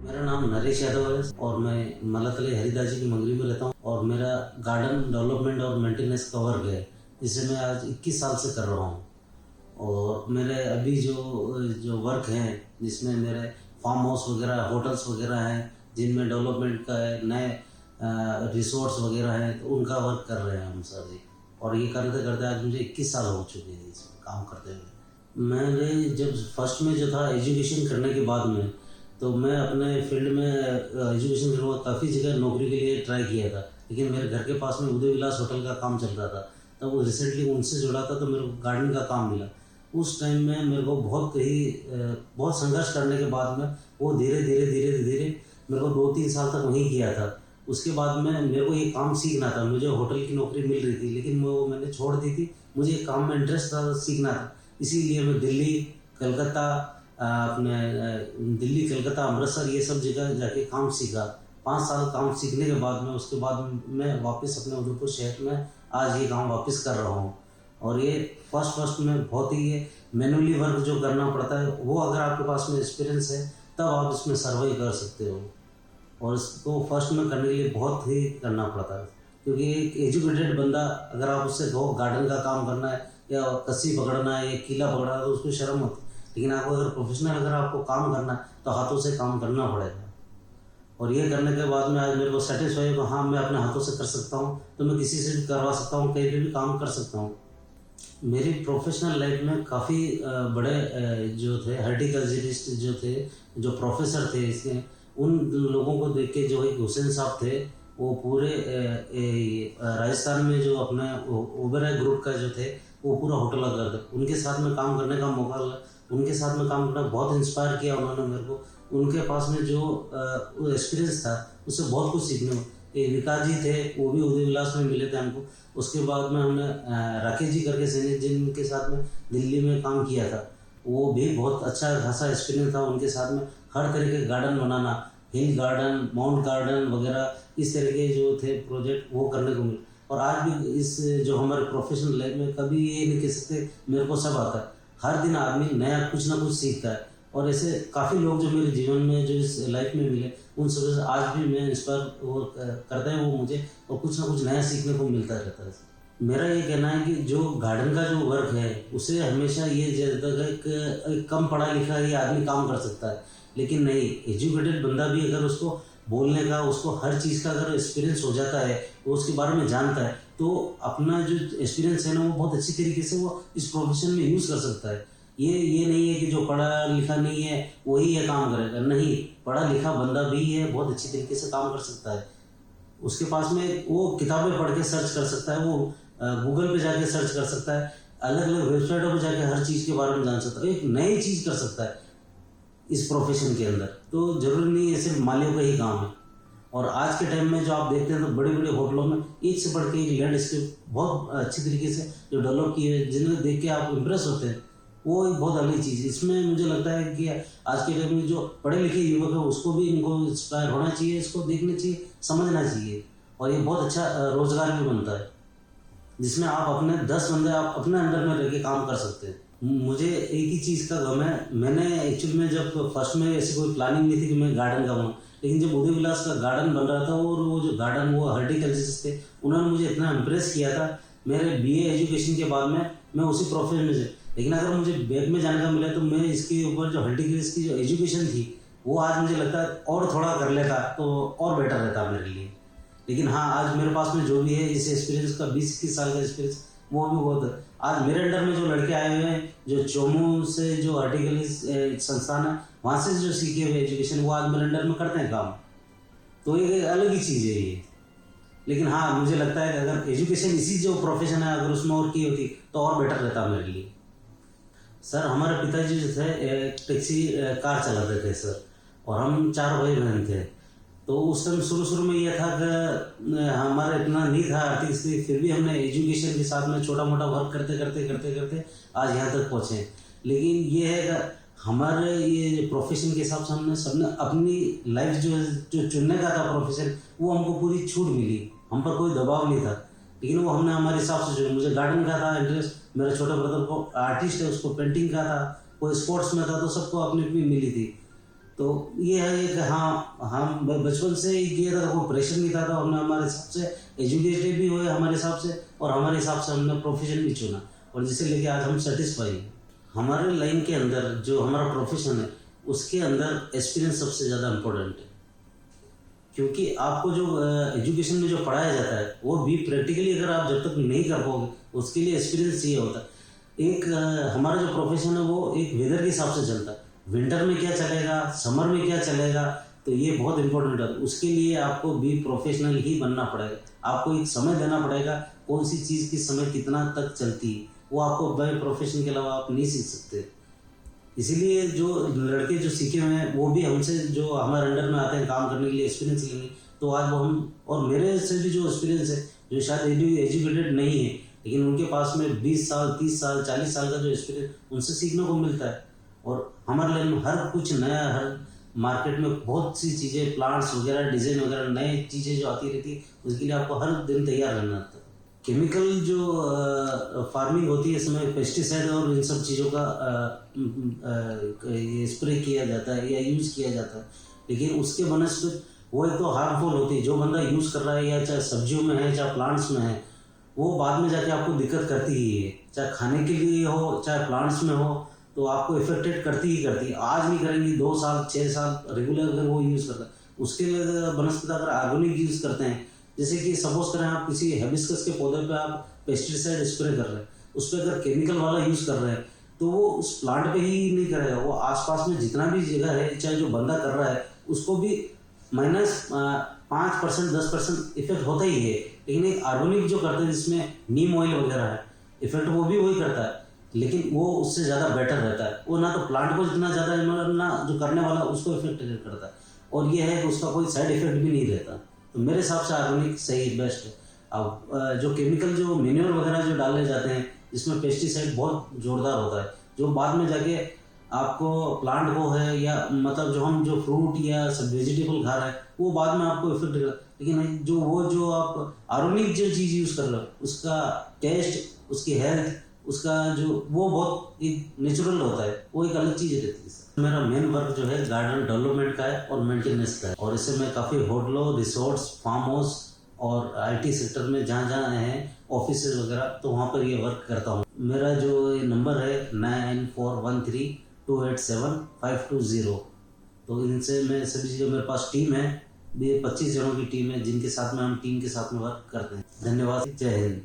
मेरा नाम नरेश यादव है और मैं मलातले हरिदास जी की मंगरी में रहता हूँ और मेरा गार्डन डेवलपमेंट और मेंटेनेंस का वर्क है जिसे मैं आज 21 साल से कर रहा हूँ। और मेरे अभी जो जो वर्क है जिसमें मेरे फार्म हाउस वगैरह होटल्स वगैरह हैं जिनमें डेवलपमेंट का है, नए रिसोर्ट्स वगैरह हैं, तो उनका वर्क कर रहे हैं हम सर जी। और ये करते करते आज मुझे 21 साल हो चुके हैं इसमें काम करते हुए। मैंने जब फर्स्ट में जो था एजुकेशन करने के बाद में, तो मैं अपने फील्ड में एजुकेशन के बाद काफ़ी जगह नौकरी के लिए ट्राई किया था, लेकिन मेरे घर के पास में उदय विलास होटल का काम चल रहा था। तब वो रिसेंटली उनसे जुड़ा था तो मेरे को गार्डन का काम मिला। उस टाइम में मेरे को बहुत संघर्ष करने के बाद में वो धीरे धीरे मेरे को 2-3 साल तक वहीं किया था। उसके बाद में मेरे को ये काम सीखना था, मुझे होटल की नौकरी मिल रही थी लेकिन मैंने छोड़ दी थी। मुझे काम में इंटरेस्ट था, सीखना था, इसीलिए मैं दिल्ली, कलकत्ता, अमृतसर ये सब जगह जाके काम सीखा। 5 साल काम सीखने के बाद में उसके बाद मैं वापस अपने उदयपुर शहर में आज ये काम वापस कर रहा हूँ। और ये फर्स्ट में बहुत ही ये मैनुअली वर्क जो करना पड़ता है, वो अगर आपके पास में एक्सपीरियंस है तब आप इसमें सर्वाइव कर सकते हो। और इसको फर्स्ट में करने के लिए बहुत ही करना पड़ता है, क्योंकि एक एजुकेटेड बंदा अगर आप उससे कहो गार्डन का काम करना है या कस्सी पकड़ना है या कीला पकड़ना है तो उसको शर्म होती है। लेकिन आपको अगर प्रोफेशनल अगर आपको काम करना है तो हाथों से काम करना पड़ेगा। और ये करने के बाद में आज मेरे को सेटिस्फाई हो, हाँ मैं अपने हाथों से कर सकता हूँ, तो मैं किसी से भी करवा सकता हूँ, कहीं पे भी काम कर सकता हूँ। मेरी प्रोफेशनल लाइफ में काफ़ी बड़े जो थे हॉर्टिकल्चरिस्ट जो थे, जो प्रोफेसर थे इसमें, उन लोगों को देख के जो एक हुसैन साहब थे, वो पूरे राजस्थान में जो अपने ओबेरॉय ग्रुप का जो थे वो पूरा होटल लगा था, उनके साथ में काम करने का मौका लगा। उनके साथ में काम करना बहुत इंस्पायर किया उन्होंने मेरे को। उनके पास में जो एक्सपीरियंस था उससे बहुत कुछ सीखने को। एक विकास जी थे, वो भी उदय विलास में मिले थे हमको। उसके बाद में हमने राकेश जी करके सैनिक जिनके साथ में दिल्ली में काम किया था, वो भी बहुत अच्छा खासा एक्सपीरियंस था उनके साथ में। हर तरह के गार्डन बनाना, हिल गार्डन, माउंट गार्डन वगैरह, इस तरह के जो थे प्रोजेक्ट वो करने को मिले। और आज भी इस जो हमारे प्रोफेशनल लाइफ में कभी ये नहीं कह सकते मेरे को सब आता है। हर दिन आदमी नया कुछ ना कुछ सीखता है। और ऐसे काफ़ी लोग जो मेरे जीवन में जो इस लाइफ में मिले, उन सब से आज भी मैं इंस्पायर करते हैं वो मुझे, और कुछ ना कुछ नया सीखने को मिलता रहता है। मेरा ये कहना है कि जो गार्डन का जो वर्क है उसे हमेशा ये ज़्यादा एक कम पढ़ा लिखा ये आदमी काम कर सकता है, लेकिन नहीं, एजुकेटेड बंदा भी अगर उसको बोलने का, उसको हर चीज़ का अगर एक्सपीरियंस हो जाता है, वो उसके बारे में जानता है, तो अपना जो एक्सपीरियंस है ना वो बहुत अच्छी तरीके से वो इस प्रोफेशन में यूज़ कर सकता है। ये नहीं है कि जो पढ़ा लिखा नहीं है वही ये काम करेगा, नहीं, पढ़ा लिखा बंदा भी है, बहुत अच्छी तरीके से काम कर सकता है। उसके पास में वो किताबें पढ़ के सर्च कर सकता है, वो गूगल पे जाके सर्च कर सकता है, अलग अलग वेबसाइटों पे जाके हर चीज़ के बारे में जान सकता है, एक नई चीज़ कर सकता है इस प्रोफेशन के अंदर। तो जरूरी नहीं है सिर्फ मालियों का ही काम है। और आज के टाइम में जो आप देखते हैं तो बड़े बड़े होटलों में एक से बढ़ के एक लैंडस्केप बहुत अच्छी तरीके से जो डेवलप किए हैं, जिन्हें देख के आप इम्प्रेस होते हैं, वो एक बहुत अलग चीज़ है। इसमें मुझे लगता है कि आज के टाइम में जो पढ़े लिखे युवक है उसको भी इनको इंस्पायर होना चाहिए, इसको देखना चाहिए, समझना चाहिए। और ये बहुत अच्छा रोजगार भी बनता है, जिसमें आप अपने 10 बंदे आप अपने अंदर में रह के काम कर सकते हैं। मुझे एक ही चीज़ का गम है, मैंने एक्चुअली में जब फर्स्ट में ऐसी कोई प्लानिंग नहीं थी कि मैं गार्डन का बनूँ, लेकिन जब उदय विलास का गार्डन बन रहा था और वो जो गार्डन वो हॉर्टिकल्चरिस्ट थे, उन्होंने मुझे इतना इम्प्रेस किया था। मेरे BA एजुकेशन के बाद में मैं उसी प्रोफेशन में से, लेकिन अगर मुझे बैक में जाने का मिला तो मैं इसके ऊपर जो हॉर्टिकल्चर की जो एजुकेशन थी वो आज मुझे लगता है और थोड़ा कर लेता तो और बेटर रहता मेरे लिए। लेकिन हाँ, आज मेरे पास में जो भी है इस एक्सपीरियंस का 20-21 साल का एक्सपीरियंस, वो भी बहुत है। आज मेरे अंडर में जो लड़के आए हुए हैं, जो चोमू से जो हॉर्टिकल्चर संस्थान है वहाँ से जो सीखे हुए एजुकेशन, वो आज मेरे अंडर में करते हैं काम। तो ये अलग ही चीज़ है ये। लेकिन हाँ, मुझे लगता है कि अगर एजुकेशन इसी जो प्रोफेशन है अगर उसमें और की होती तो और बेटर रहता मेरे लिए। सर, हमारे पिताजी जो थे एक टैक्सी कार चलाते थे सर, और हम 4 भाई बहन थे। तो उस टाइम शुरू में यह था कि हमारा इतना नहीं था आर्थिक स्थिति, फिर भी हमने एजुकेशन के साथ में छोटा मोटा वर्क करते आज यहाँ तक पहुँचे। लेकिन ये है कि हमारे ये प्रोफेशन के हिसाब से हमने सबने अपनी लाइफ जो चुनने का था प्रोफेशन, वो हमको पूरी छूट मिली, हम पर कोई दबाव नहीं था। लेकिन वो हमने हमारे हिसाब से चुना। मुझे गार्डन का था इंटरेस्ट, मेरे छोटे ब्रदर को आर्टिस्ट है उसको पेंटिंग का था, कोई स्पोर्ट्स में था, तो सबको अपनी अपनी मिली थी। तो ये है कि हाँ, हम बचपन से ही किया था, कोई प्रेशर नहीं था, तो हमने हमारे हिसाब से एजुकेटेड भी हुए हमारे हिसाब से, और हमारे हिसाब से हमने प्रोफेशन भी चुना, और जिसे लेके आज हम सेटिस्फाई हैं। हमारे लाइन के अंदर जो हमारा प्रोफेशन है उसके अंदर एक्सपीरियंस सबसे ज़्यादा इम्पोर्टेंट है, क्योंकि आपको जो एजुकेशन में जो पढ़ाया जाता है वो भी प्रैक्टिकली अगर आप जब तक नहीं कर पाओगे उसके लिए एक्सपीरियंस चाहिए होता है। एक हमारा जो प्रोफेशन है वो एक वेदर के हिसाब से चलता है, विंटर में क्या चलेगा, समर में क्या चलेगा, तो ये बहुत इंपॉर्टेंट है। उसके लिए आपको भी प्रोफेशनल ही बनना पड़ेगा, आपको एक समय देना पड़ेगा, कौन सी चीज़ की समय कितना तक चलती है वो आपको बाय प्रोफेशन के अलावा आप नहीं सीख सकते। इसीलिए जो लड़के जो सीखे हुए हैं वो भी हमसे जो हमारे अंडर में आते हैं काम करने के लिए, एक्सपीरियंस लेंगे, तो आज वो हम, और मेरे से भी जो एक्सपीरियंस है जो शायद एजुकेटेड नहीं है लेकिन उनके पास में 20 साल 30 साल 40 साल का जो एक्सपीरियंस उनसे सीखने को मिलता है। और हमारे लाइन में हर कुछ नया, हर मार्केट में बहुत सी चीज़ें, प्लांट्स वगैरह, डिज़ाइन वगैरह, नई चीज़ें जो आती रहती है उसके लिए आपको हर दिन तैयार रहना होता है। केमिकल जो फार्मिंग होती है इसमें पेस्टिसाइड और इन सब चीज़ों का ये स्प्रे किया जाता है या यूज़ किया जाता है, लेकिन उसके बनस्पत वो एक तो हार्मफुल होती है, जो बंदा यूज़ कर रहा है या चाहे सब्जियों में है चाहे प्लांट्स में है, वो बाद में जाके आपको दिक्कत करती ही है, चाहे खाने के लिए हो चाहे प्लांट्स में हो, तो आपको इफेक्टेड करती ही करती है। आज नहीं करेंगी, 2 साल 6 साल रेगुलर अगर वो यूज़ करता है, उसके लिए बनस्पति अगर ऑर्गेनिक यूज़ करते हैं, जैसे कि सपोज करें आप किसी हिबिस्कस के पौधे पे आप पेस्टिसाइड स्प्रे कर रहे हैं, उस पर अगर केमिकल वाला यूज़ कर रहे हैं तो वो उस प्लांट पे ही नहीं करेगा, वो आसपास में जितना भी जगह है चाहे जो बंदा कर रहा है उसको भी -5% 10% इफेक्ट होता ही है। लेकिन एक ऑर्गेनिक जो करते हैं जिसमें नीम ऑयल वगैरह है, इफेक्ट वो भी वही करता है, लेकिन वो उससे ज़्यादा बेटर रहता है। वो ना तो प्लांट को जितना ज़्यादा, ना जो करने वाला उसको इफेक्ट करता है, और ये है कि उसका कोई साइड इफेक्ट भी नहीं रहता। तो मेरे हिसाब से ऑर्गेनिक सही बेस्ट है। अब जो केमिकल जो मेन्योर वगैरह जो डाले जाते हैं जिसमें पेस्टिसाइड बहुत जोरदार होता है, जो बाद में जाके आपको प्लांट को है या मतलब जो हम जो फ्रूट या सब वेजिटेबल खा रहे हैं वो बाद में आपको इफेक्ट कर, लेकिन जो वो जो आप ऑर्गेनिक जो चीज़ यूज़ कर रहे हो उसका टेस्ट, उसकी हेल्थ, उसका जो वो बहुत एक नेचुरल होता है, वो एक अलग चीज़ रहती है। मेरा मेन वर्क जो है गार्डन डेवलपमेंट का है और मेंटेनेंस का है, और इससे मैं काफ़ी होटलों, रिसोर्ट्स, फार्म हाउस और IT सेक्टर में जहाँ जहाँ हैं ऑफिस वगैरह, तो वहाँ पर ये वर्क करता हूँ। मेरा जो नंबर है 9413287520, तो इनसे मैं सभी जो मेरे पास टीम है, ये 25 जनों की टीम है जिनके साथ में हम टीम के साथ में वर्क करते हैं। धन्यवाद, जय हिंद।